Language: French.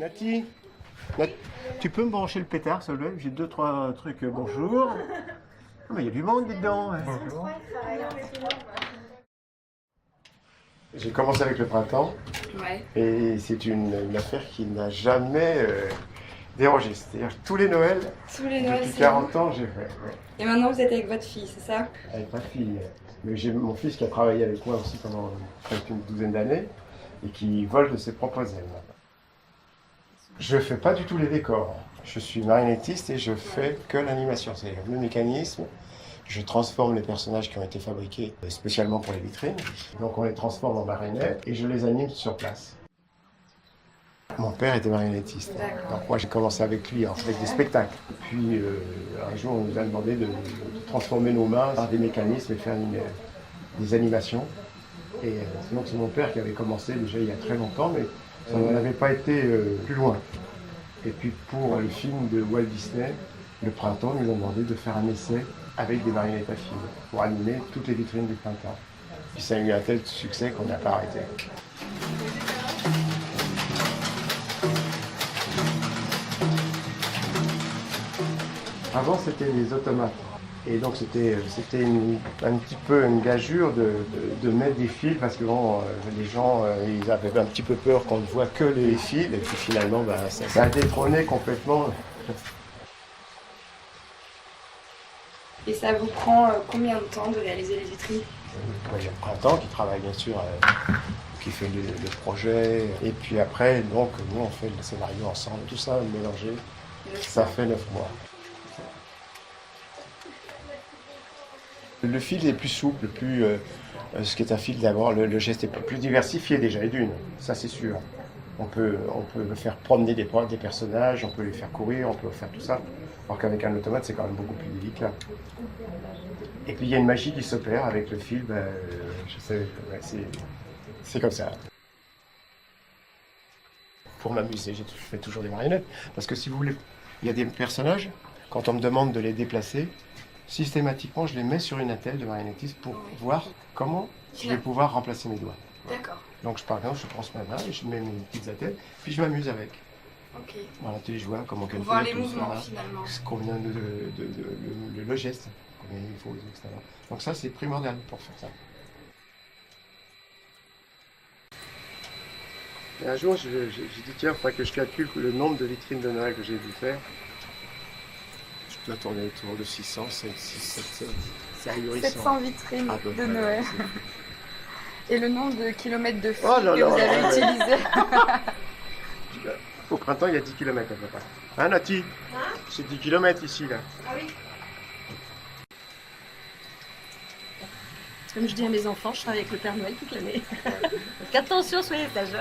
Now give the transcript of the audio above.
Nati, tu peux me brancher le pétard, s'il te plaît? J'ai 2-3 trucs. Bonjour. Ah, mais il y a du monde dedans. Bonjour. J'ai commencé avec le printemps. Ouais. Et c'est une affaire qui n'a jamais dérogé. C'est-à-dire tous les Noëls, depuis 40 ans, j'ai fait. Ouais. Et maintenant, vous êtes avec votre fille, c'est ça? Avec ma fille. Mais j'ai mon fils qui a travaillé avec moi aussi pendant presque une douzaine d'années et qui vole de ses propres ailes. Je ne fais pas du tout les décors. Je suis marionnettiste et je fais que l'animation, c'est-à-dire le mécanisme. Je transforme les personnages qui ont été fabriqués spécialement pour les vitrines. Donc on les transforme en marionnettes et je les anime sur place. Mon père était marionnettiste. Donc moi j'ai commencé avec lui avec des spectacles. Puis un jour on nous a demandé de transformer nos mains par des mécanismes et faire des animations. Et donc c'est mon père qui avait commencé déjà il y a très longtemps, mais ça n'avait pas été plus loin. Et puis pour le film de Walt Disney, le printemps, ils nous ont demandé de faire un essai avec des marionnettes à fil pour animer toutes les vitrines du printemps. Puis ça a eu un tel succès qu'on n'a pas arrêté. Avant c'était des automates. Et donc c'était un petit peu une gageure de mettre des fils parce que bon, les gens ils avaient un petit peu peur qu'on ne voit que les fils et puis finalement ça a détrôné complètement. Et ça vous prend combien de temps de réaliser les vitrines? Il y a le printemps qui travaille bien sûr, qui fait le projet. Et puis après, donc nous on fait le scénario ensemble, tout ça mélangé, ça fait 9 mois. Le fil est plus souple, ce qui est un fil d'abord, le geste est plus diversifié déjà, et d'une, ça c'est sûr. On peut faire promener des personnages, on peut les faire courir, on peut faire tout ça. Alors qu'avec un automate, c'est quand même beaucoup plus délicat. Et puis il y a une magie qui s'opère avec le fil, je sais, c'est comme ça. Pour m'amuser, je fais toujours des marionnettes. Parce que si vous voulez, il y a des personnages, quand on me demande de les déplacer, systématiquement, je les mets sur une attelle de marionnettiste pour voir comment je vais pouvoir remplacer mes doigts. D'accord. Donc, par exemple, je prends ce main-là et je mets mes petites attelles, puis je m'amuse avec. Ok. Voilà, tu les vois, comment qu'elle fait. Voir les mouvements, finalement. Combien le geste, combien il faut, etc. Donc ça, c'est primordial pour faire ça. Et un jour, j'ai dit, tiens, il faudrait que je calcule le nombre de vitrines de Noël que j'ai dû faire. Je dois tourner autour de 600, 700, c'est ahurissant. 700 vitrines de près, Noël. Et le nombre de kilomètres de fil Oh là que là vous là avez là. utilisé. Au printemps, il y a 10 km à peu près. Hein, Nati? C'est 10 km ici, là. Ah oui. Comme je dis à mes enfants, je travaille avec le Père Noël toute l'année. Donc attention, soyez sages.